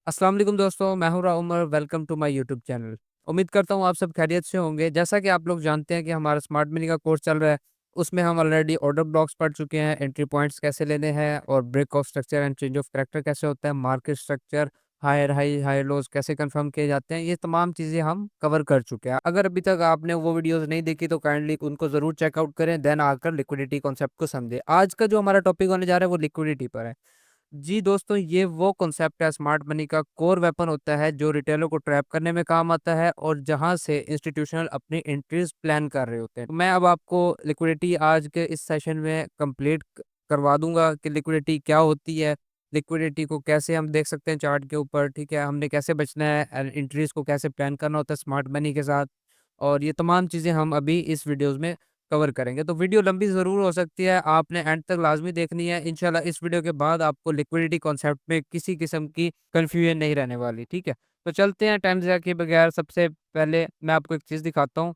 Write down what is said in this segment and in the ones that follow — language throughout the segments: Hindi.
अस्सलाम वालेकुम दोस्तों, मैं हूँ Umar. Welcome to my YouTube channel. उम्मीद करता हूँ आप सब खैरियत से होंगे। जैसा कि आप लोग जानते हैं कि हमारा स्मार्ट मनी का कोर्स चल रहा है, उसमें हम ऑलरेडी ऑर्डर ब्लॉक्स पढ़ चुके हैं, एंट्री पॉइंट्स कैसे लेने हैं और break of structure and change of character कैसे होता है, market structure, higher high, higher lows कैसे कंफर्म किए जाते हैं, ये तमाम चीज़ें हम कवर कर चुके हैं। अगर अभी तक आपने वो वीडियोज़ नहीं देखी तो काइंडली उनको ज़रूर चेकआउट करें, देन आकर लिक्विडिटी कॉन्सेप्ट को समझें। आज का जो हमारा टॉपिक होने जा रहा है वो लिक्विडिटी पर है। जी दोस्तों, ये वो कॉन्सेप्ट है स्मार्ट मनी का कोर वेपन होता है जो रिटेलर को ट्रैप करने में काम आता है और जहां से इंस्टीट्यूशनल अपनी एंट्रीज प्लान कर रहे होते हैं। तो मैं अब आपको लिक्विडिटी आज के इस सेशन में कंप्लीट करवा दूंगा कि लिक्विडिटी क्या होती है, लिक्विडिटी को कैसे हम देख सकते हैं चार्ट के ऊपर, ठीक है, हमने कैसे बचना है, एंट्रीज को कैसे प्लान करना होता है स्मार्ट मनी के साथ। और ये तमाम चीज़ें हम अभी इस वीडियोज़ में कवर करेंगे। तो वीडियो लंबी ज़रूर हो सकती है, आपने एंड तक लाज़मी देखनी है। इंशाल्लाह इस वीडियो के बाद आपको लिक्विडिटी कॉन्सेप्ट में किसी किस्म की कन्फ्यूजन नहीं रहने वाली, ठीक है? तो चलते हैं टाइम ज़ाया किए बगैर। सबसे पहले मैं आपको एक चीज़ दिखाता हूँ।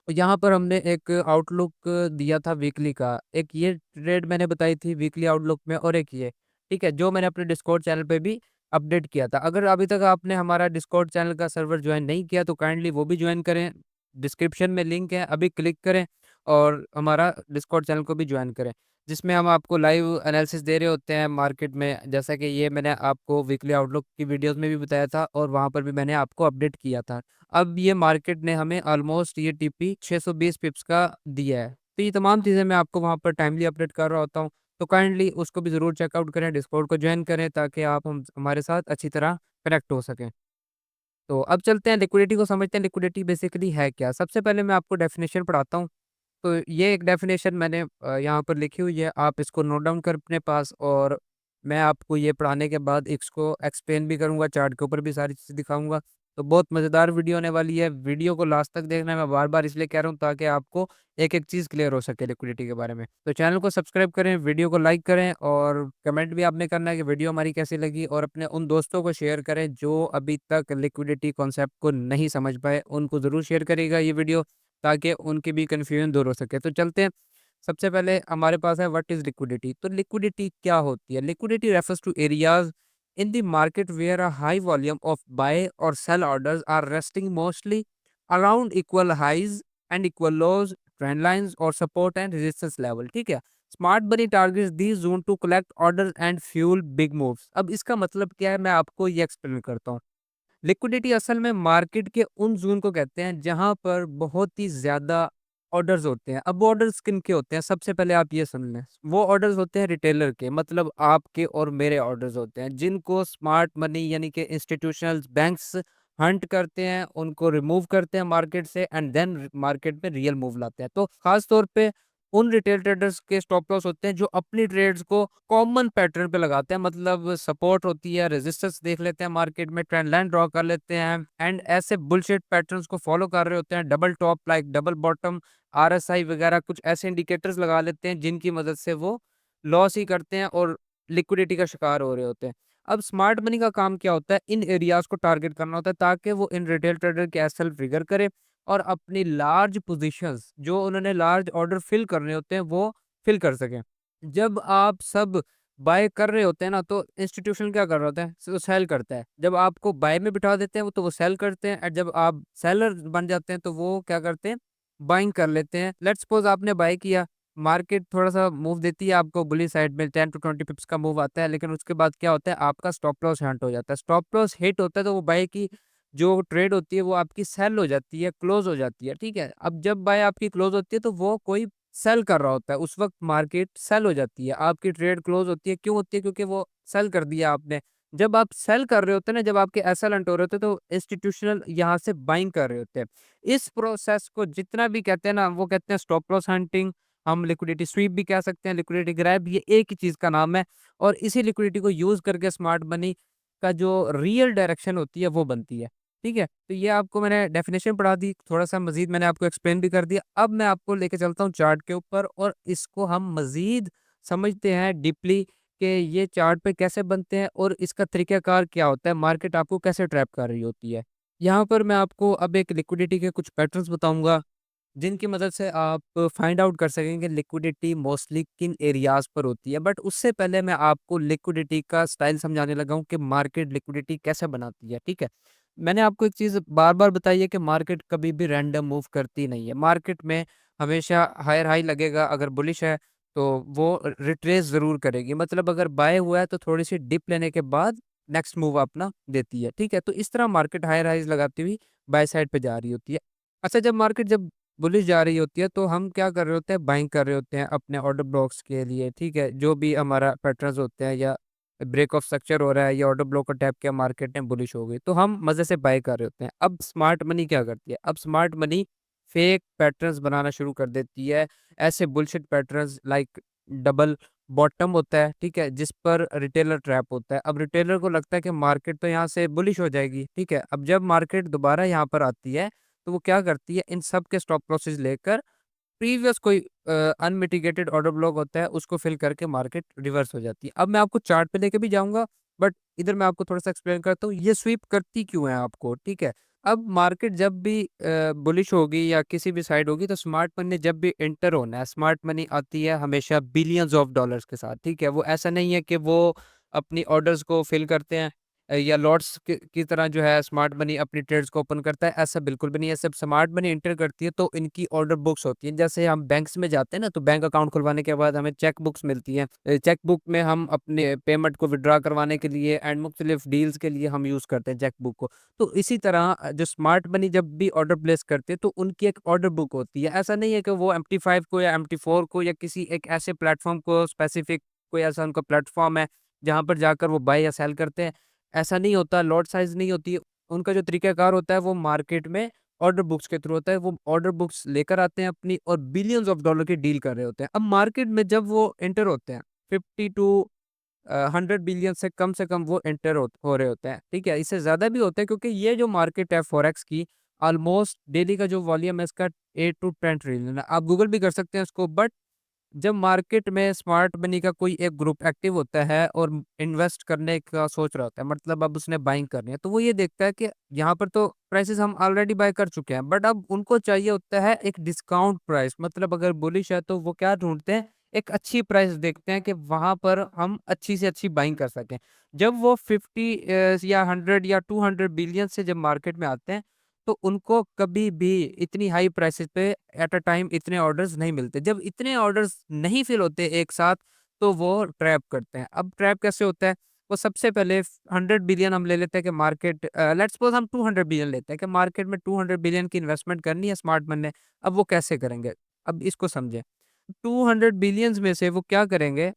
यहाँ पर हमने एक आउटलुक दिया था वीकली का। एक ये ट्रेड मैंने बताई थी वीकली आउटलुक में और एक ये, ठीक है? जो मैंने अपने डिस्कॉर्ड चैनल पे भी अपडेट किया था। अगर अभी तक आपने हमारा डिस्कॉर्ड चैनल का सर्वर जॉइन नहीं किया तो काइंडली वो भी जॉइन करें। डिस्क्रिप्शन में लिंक है, अभी क्लिक करें और हमारा डिस्कॉर्ड चैनल को भी जॉइन करें। जिसमें हम आपको लाइव एनालिसिस दे रहे होते हैं मार्केट में, जैसा कि ये मैंने आपको वीकली आउटलुक की वीडियोज़ में भी बताया था और वहाँ पर भी मैंने आपको अपडेट किया था। अब ये मार्केट ने हमें ऑलमोस्ट ये टीपी 620 पिप्स का दिया है। तो ये तमाम चीज़ें मैं आपको वहाँ पर टाइमली अपडेट कर रहा होता हूँ। तो काइंडली उसको भी ज़रूर चेकआउट करें, डिस्कॉर्ड को जॉइन करें ताकि आप हम हमारे साथ अच्छी तरह कनेक्ट हो सकें। तो अब चलते हैं लिक्विडिटी को समझते हैं, लिक्विडिटी बेसिकली है क्या? सबसे पहले मैं आपको डेफिनिशन पढ़ाता हूँ। तो ये एक डेफिनेशन मैंने यहाँ पर लिखी हुई है, आप इसको नोट डाउन कर अपने पास और मैं आपको ये पढ़ाने के बाद इसको एक्सप्लेन भी करूँगा, चार्ट के ऊपर भी सारी चीज़ें दिखाऊँगा। तो बहुत मज़ेदार वीडियो होने वाली है, वीडियो को लास्ट तक देखना है, मैं बार-बार इसलिए कह रहा हूँ ताकि आपको एक-एक चीज़ क्लियर हो सके लिक्विडिटी के बारे में। तो चैनल को सब्सक्राइब करें, वीडियो को लाइक करें और कमेंट भी आपने करना है कि वीडियो हमारी कैसी लगी और अपने उन दोस्तों को शेयर करें जो अभी तक लिक्विडिटी कॉन्सेप्ट को नहीं समझ पाए, उनको ज़रूर शेयर करिएगा ये वीडियो ताकि उनकी भी कन्फ्यूजन दूर हो सके। तो चलते हैं, सबसे पहले हमारे पास है व्हाट इज़ लिक्विडिटी? तो लिक्विडिटी क्या होती है? Liquidity refers to areas in the market where a high volume of buy और sell orders are resting mostly around equal highs and equal lows, trend lines और सपोर्ट एंड रेजिस्टेंस लेवल, ठीक है? Smart money targets these zones to collect orders and fuel big moves. अब इसका मतलब क्या है, मैं आपको ये एक्सप्लेन करता हूँ। लिक्विडिटी असल में मार्केट के उन ज़ोन को कहते हैं जहाँ पर बहुत ही ज़्यादा ऑर्डर्स होते हैं। अब वो ऑर्डर्स किनके होते हैं? सबसे पहले आप ये सुन लें। वो ऑर्डर्स होते हैं रिटेलर के, मतलब आपके और मेरे ऑर्डर्स होते हैं, जिनको स्मार्ट मनी यानी कि इंस्टीट्यूशनल बैंक्स हंट करते हैं, उनको रिमूव करते हैं मार्केट से एंड देन मार्केट में रियल मूव लाते हैं। तो खास तौर पे उन रिटेल ट्रेडर्स के स्टॉप लॉस होते हैं जो अपनी ट्रेड्स को कॉमन पैटर्न पे लगाते हैं, मतलब सपोर्ट होती है, रेजिस्टेंस देख लेते हैं मार्केट में, ट्रेंड लाइन ड्रॉ कर लेते हैं एंड ऐसे बुलशिट पैटर्न्स को फॉलो कर रहे होते हैं। Double top like double bottom, RSI वगैरह कुछ ऐसे इंडिकेटर्स लगा लेते हैं जिनकी मदद से वो लॉस ही करते हैं और लिक्विडिटी का शिकार हो रहे होते हैं। अब स्मार्ट मनी का काम क्या होता है? इन एरियाज को टारगेट करना होता है ताकि वो इन रिटेल ट्रेडर के एसएल फिगर करे और अपनी लार्ज पोजीशंस जो उन्होंने लार्ज ऑर्डर फिल करने होते हैं वो फिल कर सकें। जब आप सब बाय कर रहे होते हैं ना, तो इंस्टीट्यूशन क्या कर रहा होता है? सो सेल करता है। जब आपको बाय में बिठा देते हैं वो, तो वो सेल करते हैं एंड जब आप सेलर बन जाते हैं तो वो क्या करते हैं? बाइंग कर लेते हैं। लेट्स सपोज़ आपने बाय किया, मार्केट थोड़ा-सा मूव देती है आपको बुलिश साइड में, 10 टू 20 पिप्स का मूव आता है, लेकिन उसके बाद क्या होता है? आपका स्टॉप लॉस हिट हो जाता है। स्टॉप लॉस हिट होता है तो वो बाय की जो ट्रेड होती है वो आपकी सेल हो जाती है, क्लोज़ हो जाती है, ठीक है? अब जब बाय आपकी क्लोज़ होती है तो वो कोई सेल कर रहा होता है, उस वक़्त मार्केट सेल हो जाती है, आपकी ट्रेड क्लोज़ होती है, क्यों होती है? क्योंकि वो सेल कर दिया आपने। जब आप सेल कर रहे होते हैं ना, जब आपके एसएल एंटर हो रहे होते हैं, तो इंस्टीट्यूशनल यहाँ से बाइंग कर रहे होते हैं। इस प्रोसेस को जितना भी कहते हैं ना, वो कहते हैं स्टॉप लॉस हंटिंग, हम लिक्विडिटी स्वीप भी कह सकते हैं, लिक्विडिटी ग्रैब, ये एक ही चीज़ का नाम है और इसी लिक्विडिटी को यूज़ करके स्मार्ट मनी का जो रियल डायरेक्शन होती है, वो बनती है। ठीक है? तो ये आपको मैंने डेफ़िनेशन पढ़ा दी, थोड़ा-सा मज़ीद मैंने आपको एक्सप्लेन भी कर दिया। अब मैं आपको लेके चलता हूँ चार्ट के ऊपर और इसको हम मज़ीद समझते हैं डीपली कि ये चार्ट पे कैसे बनते हैं और इसका तरीक़ाकार क्या होता है, मार्केट आपको कैसे ट्रैप कर रही होती है। यहाँ पर मैं आपको अब एक लिक्विडिटी के कुछ पैटर्न्स बताऊँगा जिनकी मदद से आप फाइंड आउट कर सकेंगे लिक्विडिटी मोस्टली किन एरियाज़ पर होती है। बट उससे पहले मैं आपको लिक्विडिटी का स्टाइल समझाने लगा हूँ कि मार्केट लिक्विडिटी कैसे बनाती है, ठीक है? मैंने आपको एक चीज़ बार-बार बताई है कि मार्केट कभी भी रैंडम मूव करती नहीं है। मार्केट में हमेशा हायर हाई लगेगा, अगर बुलिश है तो वो रिट्रेस ज़रूर करेगी। मतलब अगर बाय हुआ है तो थोड़ी-सी डिप लेने के बाद नेक्स्ट मूव अपना देती है, ठीक है? तो इस तरह मार्केट हायर हाइज़ लगाती हुई बाय साइड पे जा रही होती है। अच्छा, जब बुलिश जा रही होती है तो हम क्या कर रहे होते हैं, बाइंग कर रहे होते हैं अपने ऑर्डर ब्लॉक्स के लिए, ठीक है? जो भी हमारा पैटर्न्स होते हैं या ब्रेक ऑफ स्ट्रक्चर हो रहा है या ऑर्डर ब्लॉक को टैप किया, मार्केट ने बुलिश हो गई, तो हम मज़े से बाय कर रहे होते हैं। अब स्मार्ट मनी क्या करती है? अब स्मार्ट मनी फेक पैटर्न्स बनाना शुरू कर देती है। ऐसे bullshit patterns like double bottom होता है, ठीक है? जिस पर रिटेलर ट्रैप होता है। अब रिटेलर को लगता है कि मार्केट तो यहाँ से बुलिश हो जाएगी, ठीक है? अब जब मार्केट दोबारा यहाँ पर आती है तो वो क्या करती है, इन सब के स्टॉप लॉसेस लेकर प्रीवियस कोई अनमिटिगेटेड ऑर्डर ब्लॉक होता है, उसको फिल करके मार्केट रिवर्स हो जाती है। अब मैं आपको चार्ट पे लेके भी जाऊँगा, बट इधर मैं आपको थोड़ा-सा एक्सप्लेन करता हूँ, ये स्वीप करती क्यों है आपको, ठीक है? अब मार्केट जब भी बुलिश होगी या किसी भी साइड होगी, तो स्मार्ट मनी ने जब भी एंटर होना है, स्मार्ट मनी आती है हमेशा बिलियंस ऑफ डॉलर्स के साथ, ठीक है? वो ऐसा नहीं है कि वो अपनी ऑर्डर्स को फिल करते हैं या लॉट्स की तरह जो है स्मार्ट मनी अपनी ट्रेड्स को ओपन करता है, ऐसा बिल्कुल भी नहीं है। जब स्मार्ट मनी एंटर करती है तो इनकी ऑर्डर बुक्स होती हैं। जैसे हम बैंक्स में जाते हैं ना, तो बैंक अकाउंट खुलवाने के बाद हमें चेक बुक्स मिलती हैं। चेक बुक में हम अपने पेमेंट को विथड्रॉ करवाने के लिए एंड मुख्तलिफ डील्स के लिए हम यूज़ करते हैं चेक बुक को। तो इसी तरह जो स्मार्ट मनी जब भी ऑर्डर प्लेस करते हैं तो उनकी एक ऑर्डर बुक होती है। ऐसा नहीं है कि वो MT5 को या MT4 को या किसी एक ऐसे प्लेटफ़ॉर्म को स्पेसिफिक कोई ऐसा उनका प्लेटफ़ॉर्म है, जहाँ पर जाकर वो बाय या सेल करते हैं। ऐसा नहीं होता, लॉट साइज़ नहीं होती है। उनका जो तरीक़ाकार होता है वो मार्केट में ऑर्डर बुक्स के थ्रू होता है। वो ऑर्डर बुक्स लेकर आते हैं अपनी और बिलियंस ऑफ डॉलर की डील कर रहे होते हैं। अब मार्केट में जब वो एंटर होते हैं 50 टू 100 बिलियन से कम वो एंटर हो रहे होते हैं, ठीक है? इससे ज़्यादा भी होते हैं क्योंकि ये जो मार्केट है फॉरेक्स की ऑलमोस्ट डेली का जो वॉल्यूम है इसका 8 टू 10 ट्रिलियन है। आप गूगल भी कर सकते हैं इसको, बट जब मार्केट में स्मार्ट मनी का कोई एक ग्रुप एक्टिव होता है और इन्वेस्ट करने का सोच रहा होता है, मतलब अब उसने बाइंग करनी है, तो वो ये देखता है कि यहाँ पर तो प्राइसेस हम ऑलरेडी बाय कर चुके हैं, बट अब उनको चाहिए होता है एक डिस्काउंट प्राइस। मतलब अगर बुलिश है तो वो क्या ढूंढते हैं, एक अच्छी प्राइस देखते हैं कि वहां पर हम अच्छी से अच्छी बाइंग कर सकें। जब वो 50 या 100 या 200 बिलियन से जब मार्केट में आते हैं तो उनको कभी भी इतनी हाई प्राइसेज़ पे एट अ टाइम इतने ऑर्डर्स नहीं मिलते। जब इतने ऑर्डर्स नहीं फिल होते एक साथ, तो वो ट्रैप करते हैं। अब ट्रैप कैसे होता है? वो सबसे पहले 100 बिलियन हम ले लेते हैं कि मार्केट लेट्स सपोज़ हम 200 बिलियन लेते हैं कि मार्केट में 200 बिलियन की इन्वेस्टमेंट करनी है स्मार्ट मन ने। अब वो कैसे करेंगे? अब इसको समझें। 200 बिलियंस में से वो क्या करेंगे,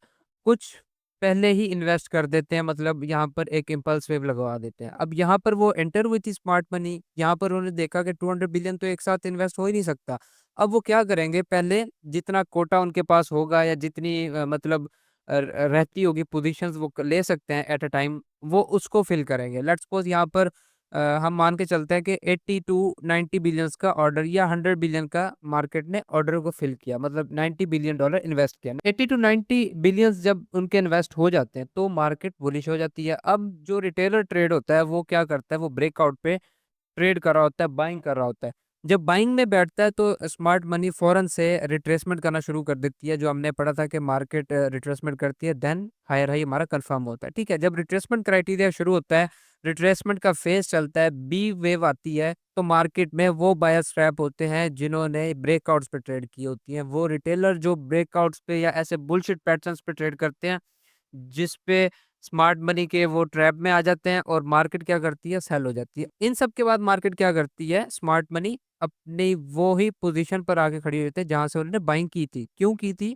कुछ पहले ही इन्वेस्ट कर देते हैं, मतलब यहाँ पर एक इम्पल्स वेव लगवा देते हैं। अब यहाँ पर वो एंटर हुई थी स्मार्ट मनी, यहाँ पर उन्होंने देखा कि 200 बिलियन तो एक साथ इन्वेस्ट हो ही नहीं सकता। अब वो क्या करेंगे, पहले जितना कोटा उनके पास होगा या जितनी मतलब रहती होगी पोजीशंस वो ले सकते हैं एट अ टाइम, वो उसको फिल करेंगे। लेट्स सपोज यहाँ पर हम मान के चलते हैं कि 80 टू 90 बिलियंस का ऑर्डर या 100 बिलियन का मार्केट ने ऑर्डर को फिल किया, मतलब 90 बिलियन डॉलर इन्वेस्ट किया। 80 टू 90 बिलियंस जब उनके इन्वेस्ट हो जाते हैं तो मार्केट बुलिश हो जाती है। अब जो रिटेलर ट्रेड होता है वो क्या करता है, वो ब्रेकआउट पे ट्रेड कर रहा होता है, बाइंग कर रहा होता है। जब बाइंग में बैठता है तो स्मार्ट मनी फ़ौरन से रिट्रेसमेंट करना शुरू कर देती है, जो हमने पढ़ा था कि मार्केट रिट्रेसमेंट करती है, देन हायर हाई हमारा कन्फर्म होता है, ठीक है? जब रिट्रेसमेंट क्राइटेरिया शुरू होता है, रिट्रेसमेंट का फेज़ चलता है, बी वेव आती है, तो मार्केट में वो बायर्स ट्रैप होते हैं जिन्होंने ब्रेकआउट्स पे ट्रेड की होती हैं। वो रिटेलर जो ब्रेकआउट्स पे या ऐसे बुलशिट पैटर्न्स पे ट्रेड करते हैं, जिस पे स्मार्ट मनी के वो ट्रैप में आ जाते हैं और मार्केट क्या करती है, सेल हो जाती है। इन सब के बाद मार्केट क्या करती है, स्मार्ट मनी अपनी वो ही पोजीशन पर आके खड़ी हो जाती है जहाँ से उन्होंने बाइंग की थी। क्यों की थी?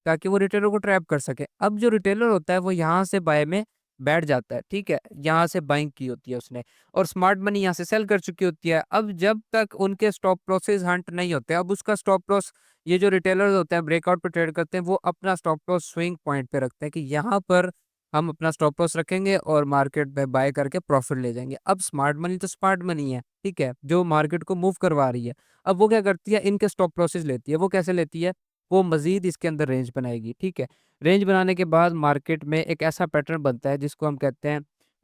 ताकि वो रिटेलर को ट्रैप कर सके। अब जो रिटेलर होता है वो यहाँ से बाय में बैठ जाता है, ठीक है? यहाँ से बाइंग की होती है उसने और स्मार्ट मनी यहाँ से सेल कर चुकी होती है। अब जब तक उनके स्टॉप लॉसेस हंट नहीं होते, अब उसका स्टॉप लॉस, ये जो रिटेलर्स होते हैं ब्रेकआउट पे ट्रेड करते हैं, वो अपना स्टॉप लॉस स्विंग पॉइंट पे रखते हैं कि यहाँ पर हम अपना स्टॉप लॉस रखेंगे और मार्केट में बाय करके प्रॉफिट ले जाएँगे। अब स्मार्ट मनी तो स्मार्ट मनी है, ठीक है? जो मार्केट को मूव करवा रही है। अब वो क्या करती है, इनके स्टॉप लॉसेस लेती है। वो कैसे लेती है? वो मज़ीद इसके अंदर रेंज बनाएगी, ठीक है? रेंज बनाने के बाद मार्केट में एक ऐसा पैटर्न बनता है जिसको हम कहते हैं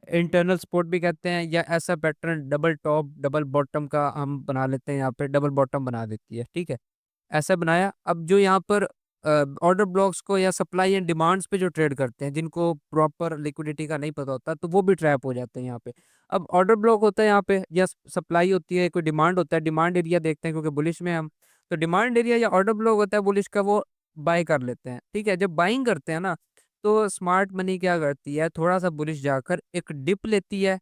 इंटरनल सपोर्ट भी कहते हैं, या ऐसा pattern double top double bottom का हम बना लेते हैं, यहाँ पे डबल बॉटम बना देती है, ठीक है। ऐसा बनाया। अब जो यहाँ पर ऑर्डर ब्लॉक्स को या सप्लाई एंड डिमांड्स पे जो ट्रेड करते हैं, जिनको प्रॉपर लिक्विडिटी का नहीं पता होता, तो वो भी ट्रैप हो जाते हैं यहाँ पे। अब ऑर्डर ब्लॉक होता है यहाँ पे, या सप्लाई होती है, कोई डिमांड होता है, डिमांड एरिया देखते हैं क्योंकि बुलिश में हैं हम। तो डिमांड एरिया या ऑर्डर ब्लॉक होता है बुलिश का, वो बाय कर लेते हैं, ठीक है। जब बाइंग करते हैं ना, तो स्मार्ट मनी क्या करती है, थोड़ा सा बुलिश जाकर एक डिप लेती है,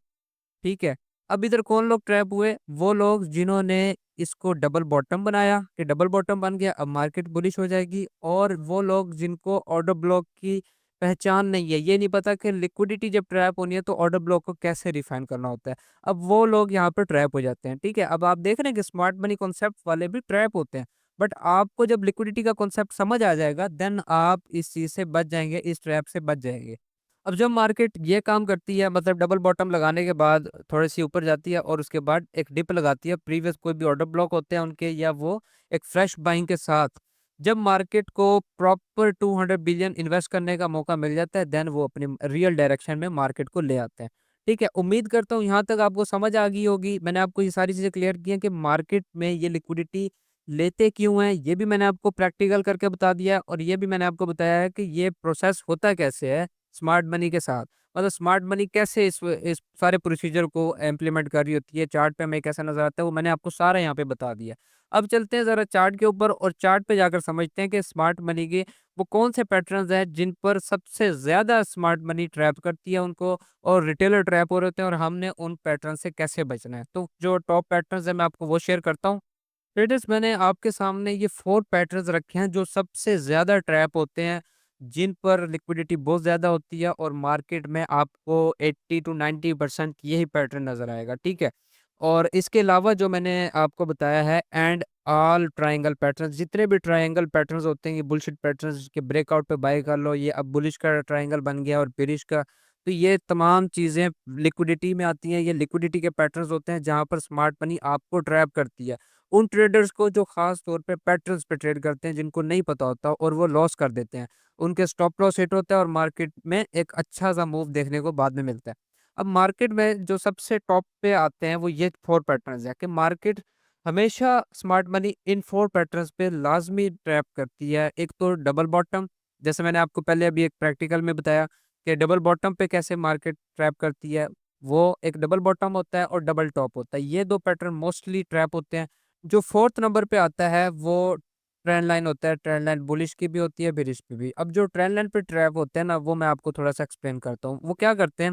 ठीक है। अब इधर कौन लोग ट्रैप हुए, वो लोग जिन्होंने इसको डबल बॉटम बनाया, कि डबल बॉटम बन गया, अब मार्केट बुलिश हो जाएगी। और वो लोग जिनको ऑर्डर ब्लॉक की पहचान नहीं है, ये नहीं पता कि लिक्विडिटी जब ट्रैप होनी है तो ऑर्डर ब्लॉक को कैसे रिफाइन करना होता है, अब वो लोग यहाँ पर ट्रैप हो जाते हैं, ठीक है। अब आप देख रहे हैं कि स्मार्ट मनी कॉन्सेप्ट वाले भी ट्रैप होते हैं, बट आपको जब लिक्विडिटी का कॉन्सेप्ट समझ आ जाएगा, देन आप इस चीज से बच जाएंगे, इस ट्रैप से बच जाएंगे। अब जब मार्केट ये काम करती है, मतलब डबल बॉटम लगाने के बाद थोड़ी सी ऊपर जाती है और उसके बाद एक डिप लगाती है, प्रीवियस कोई भी ऑर्डर ब्लॉक होते हैं उनके, या वो एक फ्रेश बाइंग के साथ जब मार्केट को प्रॉपर 200 बिलियन इन्वेस्ट करने का मौका मिल जाता है, देन वो अपनी रियल डायरेक्शन में मार्केट को ले आते हैं, ठीक है। उम्मीद करता हूँ यहाँ तक आपको समझ आ गई होगी। मैंने आपको ये सारी चीजें क्लियर की हैं कि मार्केट में ये लिक्विडिटी लेते क्यों हैं, ये भी मैंने आपको प्रैक्टिकल करके बता दिया है, और ये भी मैंने आपको बताया है कि ये प्रोसेस होता कैसे है स्मार्ट मनी के साथ। मतलब स्मार्ट मनी कैसे इस सारे प्रोसीजर को इम्प्लीमेंट कर रही होती है, चार्ट पे हमें कैसा नज़र आता है, वो मैंने आपको सारा यहाँ पे बता दिया। अब चलते हैं ज़रा चार्ट के ऊपर, और चार्ट पे जाकर समझते हैं कि स्मार्ट मनी के वो कौन से पैटर्न्स हैं जिन पर सबसे ज़्यादा स्मार्ट मनी ट्रैप करती है उनको, और रिटेलर ट्रैप हो रहे होते हैं, और हमने उन पैटर्न से कैसे बचना है। तो जो टॉप पैटर्न्स हैं मैं आपको वो शेयर करता हूँ। ट्रेडर्स, मैंने आपके सामने ये 4 पैटर्न्स रखे हैं जो सबसे ज़्यादा ट्रैप होते हैं, जिन पर लिक्विडिटी बहुत ज़्यादा होती है, और मार्केट में आपको 80 टू 90% यही पैटर्न नज़र आएगा, ठीक है। और इसके अलावा जो मैंने आपको बताया है, एंड ऑल ट्रायंगल पैटर्न्स, जितने भी ट्रायंगल पैटर्न्स होते हैं, ये बुलशिट पैटर्न्स के ब्रेकआउट पे बाय कर लो, ये अब बुलिश का ट्रायंगल बन गया और बेरिश का। तो ये तमाम चीज़ें लिक्विडिटी में आती हैं, ये लिक्विडिटी के पैटर्न्स होते हैं जहाँ पर स्मार्ट मनी आपको ट्रैप करती है। उन ट्रेडर्स को जो खास तौर पे पैटर्न्स पे ट्रेड करते हैं, जिनको नहीं पता होता और वो लॉस कर देते हैं, उनके स्टॉप लॉस हिट होता है और मार्केट में एक अच्छा सा मूव देखने को बाद में मिलता है। अब मार्केट में जो सबसे टॉप पे आते हैं वो ये 4 पैटर्न्स है, कि मार्केट हमेशा स्मार्ट मनी इन 4 पैटर्न्स पे लाजमी ट्रैप करती है। एक तो डबल बॉटम, जैसे मैंने आपको पहले अभी एक प्रैक्टिकल में बताया कि डबल बॉटम पे कैसे मार्केट ट्रैप करती है। वो एक डबल बॉटम होता है और डबल टॉप होता है, ये दो पैटर्न मोस्टली ट्रैप होते हैं। जो 4th नंबर पे आता है वो ट्रेंड लाइन होता है, ट्रेंड लाइन बुलिश की भी होती है, बेरिश की भी। अब जो ट्रेंड लाइन पे ट्रैप होते हैं ना, वो मैं आपको थोड़ा सा एक्सप्लेन करता हूँ। वो क्या करते हैं,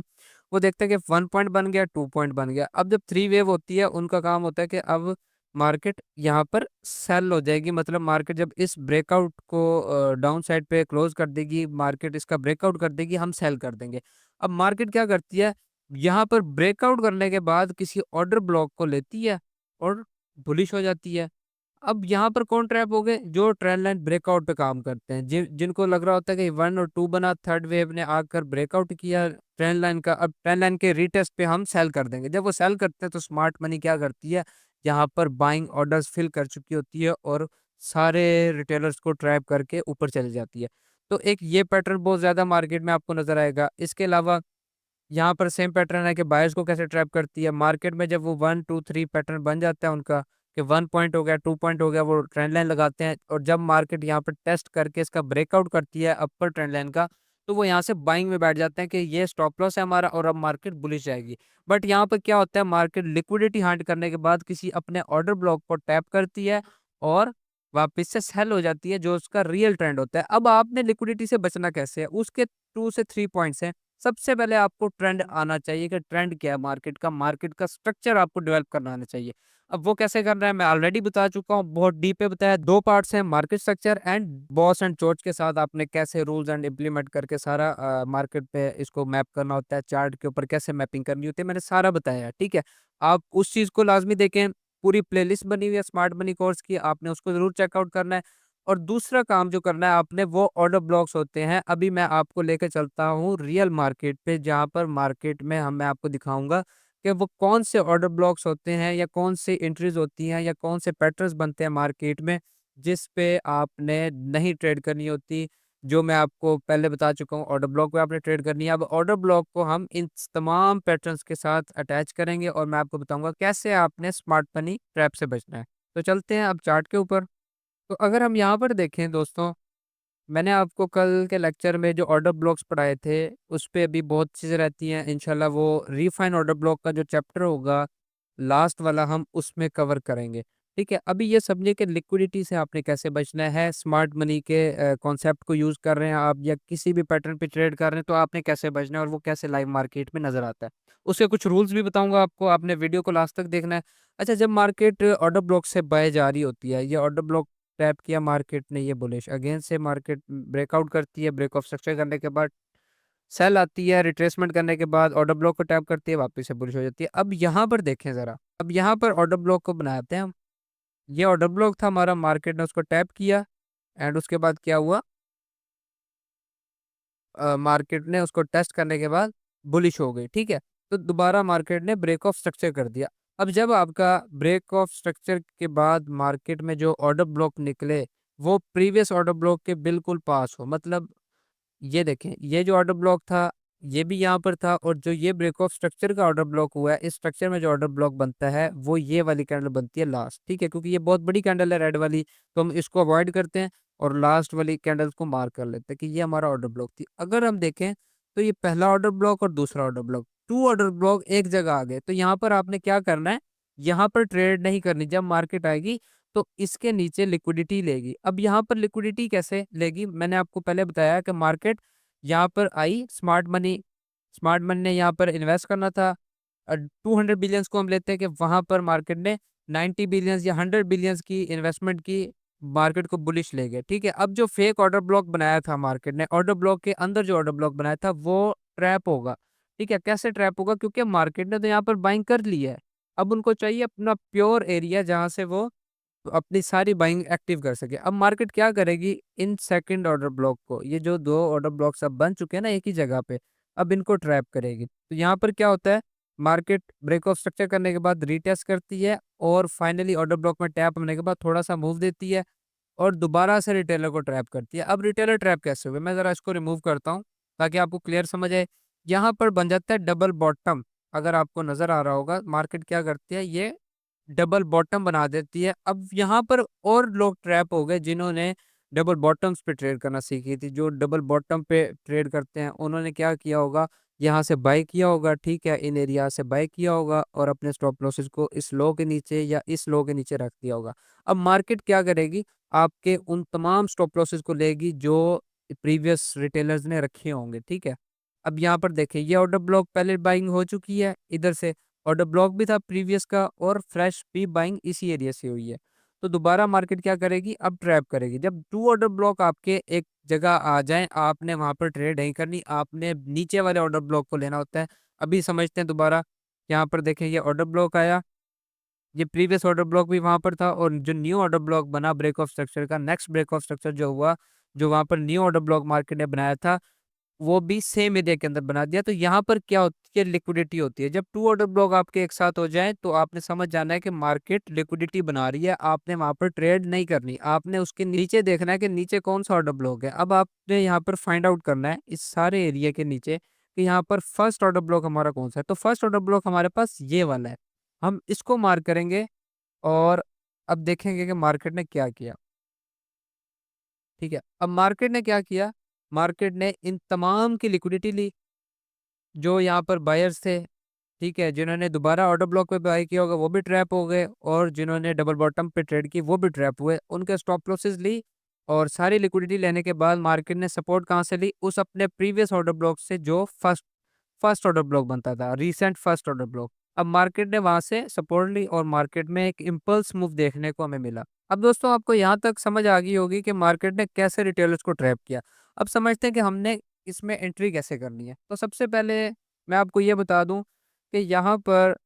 वो देखते हैं कि 1 पॉइंट बन गया, 2 पॉइंट बन गया। अब जब 3 वेव होती है, उनका काम होता है कि अब मार्केट यहाँ पर सेल हो जाएगी, मतलब मार्केट जब इस ब्रेकआउट को डाउन साइड पे क्लोज कर देगी, मार्केट इसका ब्रेकआउट कर देगी, हम सेल कर देंगे। अब मार्केट क्या करती है, यहाँ पर ब्रेकआउट करने के बाद किसी ऑर्डर ब्लॉक को लेती है और बुलिश हो जाती है। अब यहाँ पर कौन ट्रैप हो गए, जो ट्रेंड लाइन ब्रेकआउट पे काम करते हैं, जिनको लग रहा होता है कि 1 और 2 बना, थर्ड वेव ने आकर ब्रेकआउट किया ट्रेंड लाइन का, अब ट्रेंड लाइन के रीटेस्ट पे हम सेल कर देंगे। जब वो सेल करते हैं तो स्मार्ट मनी क्या करती है, यहाँ पर बाइंग ऑर्डर्स फिल कर चुकी होती है और सारे रिटेलर्स को ट्रैप करके ऊपर चली जाती है। तो एक ये पैटर्न बहुत ज्यादा मार्केट में आपको नजर आएगा। इसके अलावा यहाँ पर सेम पैटर्न है कि बायर्स को कैसे ट्रैप करती है मार्केट में, जब वो 1 2 3 पैटर्न बन जाता है उनका, कि 1 पॉइंट हो गया, 2 पॉइंट हो गया, वो ट्रेंड लाइन लगाते हैं, और जब मार्केट यहाँ पर टेस्ट करके इसका ब्रेकआउट करती है अपर ट्रेंड लाइन का, तो वो यहाँ से बाइंग में बैठ जाते हैं कि ये स्टॉप लॉस है हमारा और अब मार्केट बुलिश जाएगी। बट यहाँ पर क्या होता है, मार्केट लिक्विडिटी हांड करने के बाद किसी अपने ऑर्डर ब्लॉक को टैप करती है और वापस से सेल हो जाती है, जो उसका रियल ट्रेंड होता है। अब आपने लिक्विडिटी से बचना कैसे है, उसके 2 से 3 पॉइंट्स हैं। सबसे पहले आपको ट्रेंड आना चाहिए कि ट्रेंड क्या है मार्केट का स्ट्रक्चर आपको डेवलप करना आना चाहिए। अब वो कैसे करना है मैं ऑलरेडी बता चुका हूँ, बहुत डीप है बताया। 2 पार्ट्स हैं, market structure and boss and चोच के साथ आपने कैसे रूल्स एंड इम्प्लीमेंट करके सारा मार्केट पे इसको मैप करना होता है, चार्ट के ऊपर कैसे मैपिंग करनी होती है, मैंने सारा बताया है, ठीक है। आप उस चीज़ को लाज़मी देखें, पूरी प्लेलिस्ट बनी हुई है स्मार्ट मनी कोर्स की, आपने उसको ज़रूर चेकआउट करना है। और दूसरा काम जो करना है आपने, वो ऑर्डर ब्लॉक्स होते हैं। अभी मैं आपको लेके चलता हूँ रियल मार्केट पे, जहाँ पर मार्केट में मैं आपको दिखाऊँगा कि वो कौन से ऑर्डर ब्लॉक्स होते हैं, या कौन सी एंट्रीज़ होती हैं, या कौन से पैटर्न्स बनते हैं मार्केट में, जिस पे आपने नहीं ट्रेड करनी होती। जो मैं आपको पहले बता चुका हूँ, ऑर्डर ब्लॉक पे आपने ट्रेड करनी है। अब ऑर्डर ब्लॉक को हम इन तमाम पैटर्न्स के साथ अटैच करेंगे और मैं आपको बताऊँगा कैसे आपने स्मार्ट मनी ट्रैप से बचना है। तो चलते हैं अब चार्ट के ऊपर। तो अगर हम यहाँ पर देखें दोस्तों, मैंने आपको कल के लेक्चर में जो ऑर्डर ब्लॉक्स पढ़ाए थे, उस पे अभी बहुत चीज़ें रहती हैं। इंशाल्लाह वो रिफाइन ऑर्डर ब्लॉक का जो चैप्टर होगा, लास्ट वाला हम उसमें कवर करेंगे। ठीक है? अभी ये समझिए कि लिक्विडिटी से आपने कैसे बचना है, स्मार्ट मनी के कॉन्सेप्ट को यूज़ कर रहे हैं आप या किसी भी पैटर्न पे ट्रेड कर रहे हैं, तो आपने कैसे बचना है और वो कैसे लाइव मार्केट में नज़र आता है। उसके कुछ रूल्स भी बताऊँगा आपको, आपने वीडियो को लास्ट तक देखना है। अच्छा, जब मार्केट ऑर्डर ब्लॉक से बाय जा रही होती है, ये ऑर्डर ब्लॉक टैप किया मार्केट ने, ये बुलिश अगेन से मार्केट ब्रेकआउट करती है, ब्रेक ऑफ स्ट्रक्चर करने के बाद सेल आती है, रिट्रेसमेंट करने के बाद ऑर्डर ब्लॉक को टैप करती है, वापस से बुलिश हो जाती है। अब यहाँ पर देखें ज़रा, अब यहाँ पर ऑर्डर ब्लॉक को बनाते हैं हम। ये ऑर्डर ब्लॉक था हमारा, मार्केट ने उसको टैप किया एंड उसके बाद क्या हुआ, मार्केट ने उसको टेस्ट करने के बाद बुलिश हो गई, ठीक है? तो दोबारा मार्केट ने ब्रेक ऑफ स्ट्रक्चर कर दिया। अब जब आपका ब्रेक ऑफ स्ट्रक्चर के बाद मार्केट में जो ऑर्डर ब्लॉक निकले, वो प्रीवियस ऑर्डर ब्लॉक के बिल्कुल पास हो, मतलब ये देखें, ये जो ऑर्डर ब्लॉक था, ये भी यहाँ पर था और जो ये ब्रेक ऑफ स्ट्रक्चर का ऑर्डर ब्लॉक हुआ है, इस स्ट्रक्चर में जो ऑर्डर ब्लॉक बनता है, वो ये वाली कैंडल बनती है लास्ट, ठीक है? क्योंकि ये बहुत बड़ी कैंडल है रेड वाली, तो हम इसको अवॉइड करते हैं और लास्ट वाली कैंडल्स को मार्क कर लेते हैं कि ये हमारा ऑर्डर ब्लॉक थी। अगर हम देखें, तो ये पहला ऑर्डर ब्लॉक और दूसरा ऑर्डर ब्लॉक, 2 ऑर्डर ब्लॉक एक जगह आ गए। तो यहाँ पर आपने क्या करना है, यहाँ पर ट्रेड नहीं करनी। जब मार्केट आएगी, तो इसके नीचे लिक्विडिटी लेगी। अब यहाँ पर लिक्विडिटी कैसे लेगी? मैंने आपको पहले बताया कि मार्केट यहाँ पर आई, स्मार्ट मनी ने यहाँ पर इन्वेस्ट करना था। 200 बिलियंस को हम लेते हैं कि वहाँ पर मार्केट ने 90 बिलियंस या 100 बिलियंस की इन्वेस्टमेंट की, मार्केट को बुलिश ले गए, ठीक है? अब जो फेक ऑर्डर ब्लॉक बनाया था मार्केट ने, ऑर्डर ब्लॉक के अंदर जो ऑर्डर ब्लॉक बनाया था, वो ट्रैप होगा, ठीक है? कैसे ट्रैप होगा? क्योंकि मार्केट ने तो यहाँ पर बाइंग कर ली है। अब उनको चाहिए अपना प्योर एरिया जहाँ से वो अपनी सारी बाइंग एक्टिव कर सके। अब मार्केट क्या करेगी, इन सेकंड ऑर्डर ब्लॉक को, ये जो 2 ऑर्डर ब्लॉक्स अब बन चुके हैं ना एक ही जगह पे, अब इनको ट्रैप करेगी। तो यहाँ पर क्या होता है, मार्केट ब्रेक ऑफ स्ट्रक्चर करने के बाद रीटेस्ट करती है और फाइनली ऑर्डर ब्लॉक में टैप होने के बाद थोड़ा-सा मूव देती है और दोबारा से रिटेलर को ट्रैप करती है। अब रिटेलर ट्रैप कैसे हुए? मैं ज़रा इसको रिमूव करता हूँ, ताकि आपको क्लियर समझ आए। यहाँ पर बन जाता है डबल बॉटम, अगर आपको नज़र आ रहा होगा, मार्केट क्या करती है, ये डबल बॉटम बना देती है। अब यहाँ पर और लोग ट्रैप हो गए जिन्होंने डबल बॉटम्स पे ट्रेड करना सीखी थी। जो डबल बॉटम पे ट्रेड करते हैं, उन्होंने क्या किया होगा, यहाँ से बाय किया होगा, ठीक है? इन एरिया से बाय किया होगा और अपने स्टॉप लॉसेस को इस लो के नीचे या इस लो के नीचे रख दिया होगा। अब मार्केट क्या करेगी, आपके उन तमाम स्टॉप लॉसेस को लेगी जो प्रीवियस रिटेलर्स ने रखे होंगे, ठीक है? अब यहाँ पर देखिए, ये ऑर्डर ब्लॉक पहले बाइंग हो चुकी है, इधर से ऑर्डर ब्लॉक भी था प्रीवियस का और फ्रेश भी बाइंग इसी एरिया से हुई है। तो दोबारा मार्केट क्या करेगी, अब ट्रैप करेगी। जब 2 ऑर्डर ब्लॉक आपके एक जगह आ जाएँ, आपने वहाँ पर ट्रेड नहीं करनी, आपने नीचे वाले ऑर्डर ब्लॉक को लेना होता है। अभी समझते हैं दोबारा, यहाँ पर देखें, ये ऑर्डर ब्लॉक आया, ये प्रीवियस ऑर्डर ब्लॉक भी वहाँ पर था और जो न्यू ऑर्डर ब्लॉक बना ब्रेक ऑफ स्ट्रक्चर का, नेक्स्ट ब्रेक ऑफ स्ट्रक्चर जो हुआ, जो वहाँ पर न्यू ऑर्डर ब्लॉक मार्केट ने बनाया था, वो भी सेम एरिया के अंदर बना दिया। तो यहाँ पर क्या होती है, लिक्विडिटी होती है। जब 2 ऑर्डर ब्लॉक आपके एक साथ हो जाएँ, तो आपने समझ जाना है कि मार्केट लिक्विडिटी बना रही है, आपने वहाँ पर ट्रेड नहीं करनी। आपने उसके नीचे देखना है कि नीचे कौन-सा ऑर्डर ब्लॉक है। अब आपने यहाँ पर फाइंड आउट करना है इस सारे एरिया के नीचे कि यहाँ पर फर्स्ट ऑर्डर ब्लॉक हमारा कौन-सा है। तो फर्स्ट ऑर्डर ब्लॉक हमारे पास ये वाला है। हम इसको मार्क करेंगे और अब देखेंगे कि मार्केट ने क्या किया, ठीक है? अब मार्केट ने क्या किया, मार्केट ने इन तमाम की लिक्विडिटी ली, जो यहाँ पर बायर्स थे, ठीक है? जिन्होंने दोबारा ऑर्डर ब्लॉक पे बाय किया होगा, वो भी ट्रैप हो गए और जिन्होंने डबल बॉटम पे ट्रेड की, वो भी ट्रैप हुए। उनके स्टॉप लॉसेस ली और सारी लिक्विडिटी लेने के बाद मार्केट ने सपोर्ट कहाँ से ली? उस अपने प्रीवियस ऑर्डर ब्लॉक से जो फर्स्ट फर्स्ट ऑर्डर ब्लॉक बनता था, रीसेंट फर्स्ट ऑर्डर ब्लॉक। अब मार्केट ने वहाँ से सपोर्ट ली और मार्केट में एक इम्पल्स मूव देखने को हमें मिला। अब दोस्तों, आपको यहाँ तक समझ आ गई होगी कि मार्केट ने कैसे रिटेलर्स को ट्रैप किया। अब समझते हैं कि हमने इसमें एंट्री कैसे करनी है। तो सबसे पहले मैं आपको ये बता दूँ कि यहाँ पर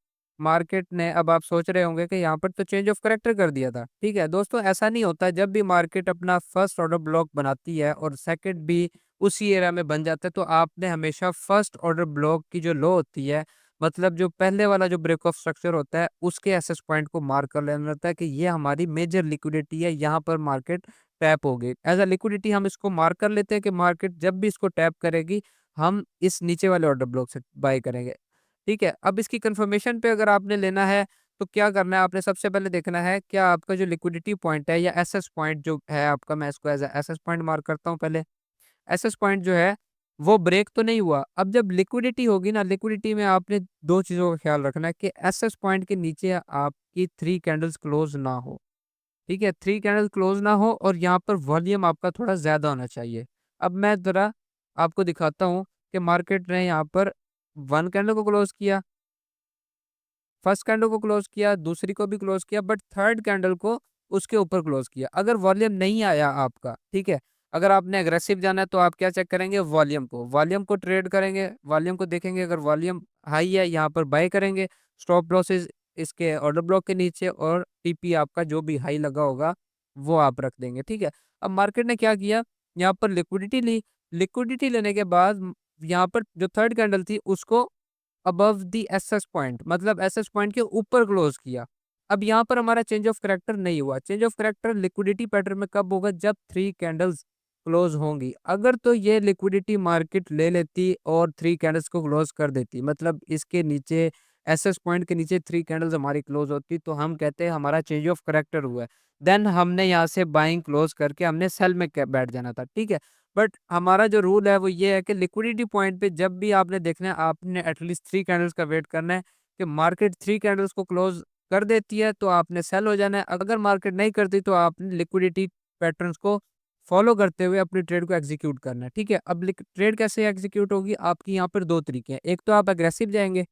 मार्केट ने, अब आप सोच रहे होंगे कि यहाँ पर तो चेंज ऑफ कैरेक्टर कर दिया था। ठीक है दोस्तों, ऐसा नहीं होता। जब भी मार्केट अपना फर्स्ट ऑर्डर ब्लॉक बनाती है और सेकंड भी उसी एरिया में बन जाता है, तो आपने हमेशा फर्स्ट ऑर्डर ब्लॉक की जो लो होती है, मतलब जो पहले वाला जो ब्रेक ऑफ स्ट्रक्चर होता है, उसके एक्सेस पॉइंट को मार्क कर लेना होता है कि ये हमारी मेजर लिक्विडिटी है, यहाँ पर मार्केट टैप होगी। एज़ अ लिक्विडिटी हम इसको मार्क कर लेते हैं कि मार्केट जब भी इसको टैप करेगी, हम इस नीचे वाले ऑर्डर ब्लॉक से बाय करेंगे। ठीक है? अब इसकी कन्फर्मेशन पे अगर आपने लेना है, तो क्या करना है, आपने सबसे पहले देखना है क्या आपका जो लिक्विडिटी पॉइंट है या एसएस पॉइंट जो है आपका, मैं इसको as a SS point mark करता हूँ पहले। एसएस पॉइंट जो है, वो ब्रेक तो नहीं हुआ। अब जब लिक्विडिटी होगी ना, लिक्विडिटी में आपने 2 चीज़ों का ख्याल रखना है कि एसएस पॉइंट के नीचे आपकी 3 कैंडल्स क्लोज़ ना हो। ठीक है? 3 कैंडल क्लोज़ ना हो और यहाँ पर वॉल्यूम आपका थोड़ा ज़्यादा होना चाहिए। अब मैं ज़रा आपको दिखाता हूँ कि मार्केट ने यहाँ पर 1 कैंडल को क्लोज़ किया, फर्स्ट कैंडल को क्लोज़ किया, दूसरी को भी क्लोज़ किया, बट थर्ड कैंडल को उसके ऊपर क्लोज़ किया। अगर वॉल्यूम नहीं आया आपका, ठीक है? अगर आपने एग्रेसिव जाना है तो आप क्या चेक करेंगे? वॉल्यूम को। वॉल्यूम को ट्रेड करेंगे, वॉल्यूम को देखेंगे, अगर वॉल्यूम हाई है यहाँ पर बाय करेंगे। स्टॉप लॉसेस इसके ऑर्डर ब्लॉक के नीचे और टीपी आपका जो भी हाई लगा होगा, वो आप रख देंगे, ठीक है? अब मार्केट ने क्या किया? यहाँ पर लिक्विडिटी ली, लिक्विडिटी लेने के बाद यहाँ पर जो थर्ड कैंडल थी उसको अबव द एसएस पॉइंट, मतलब एसएस पॉइंट के ऊपर क्लोज किया। अब यहाँ पर हमारा चेंज ऑफ करैक्टर नहीं हुआ। Change of character liquidity pattern में कब होगा? जब 3 कैंडल्स क्लोज होंगी। अगर तो ये लिक्विडिटी मार्केट ले लेती और 3 कैंडल्स को क्लोज कर देती, मतलब इसके नीचे एसएस पॉइंट के नीचे 3 कैंडल्स हमारी क्लोज होती, तो हम कहते हैं हमारा चेंज ऑफ करैक्टर हुआ है। देन हमने यहाँ से बाइंग क्लोज करके हमने सेल में बैठ जाना था, ठीक है? बट हमारा जो रूल है वो ये है कि लिक्विडिटी पॉइंट पे जब भी आपने देखना है, आपने एटलीस्ट 3 कैंडल्स का वेट करना है कि मार्केट 3 कैंडल्स को क्लोज कर देती है तो आपने सेल हो जाना है। अगर मार्केट नहीं करती तो आपने लिक्विडिटी पैटर्न्स को फॉलो करते हुए अपनी ट्रेड को एग्जीक्यूट करना है, ठीक है? अब ट्रेड कैसे एग्जीक्यूट होगी? आपकी यहाँ पर 2 तरीके हैं। एक तो आप एग्रेसिव जाएँगे,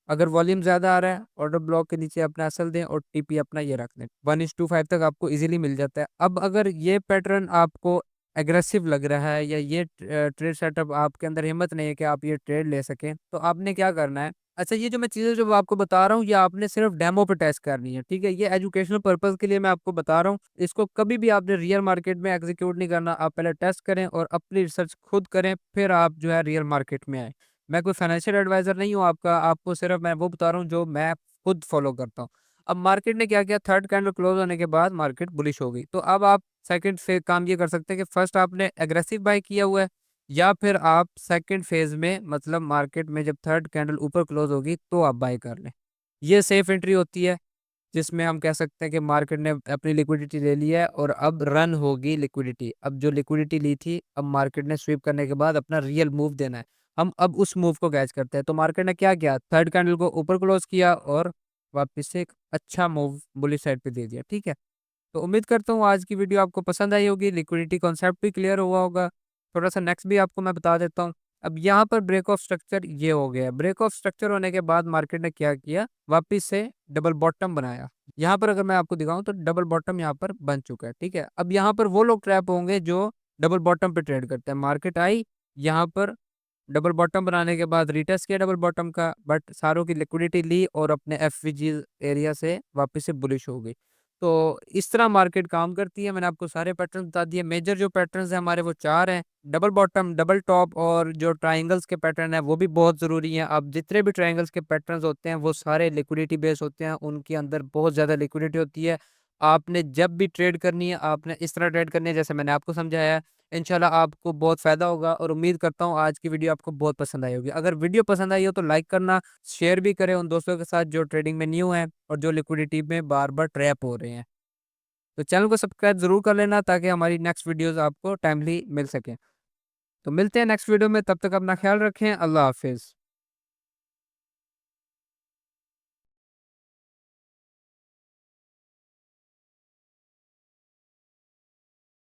अगर वॉल्यूम ज़्यादा आ रहा है, ऑर्डर ब्लॉक के नीचे अपना एसएल दें और टीपी अपना ये रख दें। 1:5 तक आपको ईज़िली मिल जाता है। अब अगर ये पैटर्न आपको एग्रेसिव लग रहा है या ये ट्रेड सेटअप आपके अंदर हिम्मत नहीं है कि आप ये ट्रेड ले सकें, तो आपने क्या करना है? अच्छा, ये जो मैं चीज़ें जो आपको बता रहा हूँ, ये आपने सिर्फ़ डेमो पे टेस्ट करनी है, ठीक है? ये एजुकेशनल पर्पज़ के लिए मैं आपको बता रहा हूँ। इसको कभी भी आपने रियल मार्केट में एग्ज़ीक्यूट नहीं करना। आप पहले टेस्ट करें और अपनी रिसर्च खुद करें, फिर आप जो है रियल मार्केट में आएँ। मैं कोई फाइनेंशियल एडवाइज़र नहीं हूँ आपका, आपको सिर्फ़ मैं वो बता रहा हूँ जो मैं खुद फ़ॉलो करता हूँ। अब मार्केट ने क्या किया? थर्ड कैंडल क्लोज़ होने के बाद मार्केट बुलिश हो गई। तो अब आप सेकंड फे काम ये कर सकते हैं कि फर्स्ट आपने एग्रेसिव बाय किया हुआ है या फिर आप सेकंड फेज़ में, मतलब मार्केट में जब थर्ड कैंडल ऊपर क्लोज़ होगी तो आप बाय कर लें। ये सेफ एंट्री होती है, जिसमें हम कह सकते हैं कि मार्केट ने अपनी लिक्विडिटी ले ली है और अब रन होगी लिक्विडिटी। अब जो लिक्विडिटी ली थी, अब मार्केट ने स्वीप करने के बाद अपना रियल मूव देना है। हम अब उस मूव को कैच करते हैं। तो मार्केट ने क्या किया? थर्ड कैंडल को ऊपर क्लोज़ किया और वापस से एक अच्छा मूव बुलिश साइड पे दे दिया, ठीक है? तो उम्मीद करता हूँ आज की वीडियो आपको पसंद आई होगी, लिक्विडिटी कॉन्सेप्ट भी क्लियर हुआ होगा। थोड़ा-सा नेक्स्ट भी आपको मैं बता देता हूँ। अब यहाँ पर ब्रेक ऑफ स्ट्रक्चर ये हो गया है। ब्रेक ऑफ स्ट्रक्चर होने के बाद मार्केट ने क्या किया? वापिस से डबल बॉटम बनाया। यहाँ पर अगर मैं आपको दिखाऊँ तो डबल बॉटम यहाँ पर बन चुका है, ठीक है? अब यहाँ पर वो लोग ट्रैप होंगे जो डबल बॉटम पे ट्रेड करते हैं। मार्केट आई, यहाँ पर डबल बॉटम बनाने के बाद रीटेस्ट किया डबल बॉटम का, बट सारों की लिक्विडिटी ली और अपने एफवीजी एरिया से वापस से बुलिश हो गई। तो इस तरह मार्केट काम करती है। मैंने आपको सारे पैटर्न बता दिए। मेजर जो पैटर्न्स हैं हमारे वो 4 हैं। डबल बॉटम, डबल टॉप और जो ट्रायंगल्स के पैटर्न हैं वो भी बहुत ज़रूरी हैं। अब जितने भी ट्रायंगल्स के पैटर्न्स होते हैं वो सारे लिक्विडिटी बेस्ड होते हैं। उनके अंदर बहुत ज़्यादा लिक्विडिटी होती है। आपने जब भी ट्रेड करनी है, आपने इस तरह ट्रेड करनी है जैसे मैंने आपको समझाया है। इंशाल्लाह आपको बहुत फ़ायदा होगा और उम्मीद करता हूँ आज की वीडियो आपको बहुत पसंद आई होगी। अगर वीडियो पसंद आई हो तो लाइक करना, शेयर भी करें उन दोस्तों के साथ जो ट्रेडिंग में न्यू हैं और जो लिक्विडिटी में बार-बार ट्रैप हो रहे हैं। तो चैनल को सब्सक्राइब ज़रूर कर लेना ताकि हमारी नेक्स्ट वीडियोज़ आपको टाइमली मिल सकें। तो मिलते हैं नेक्स्ट वीडियो में, तब तक अपना ख़्याल रखें। अल्लाह हाफ़िज़।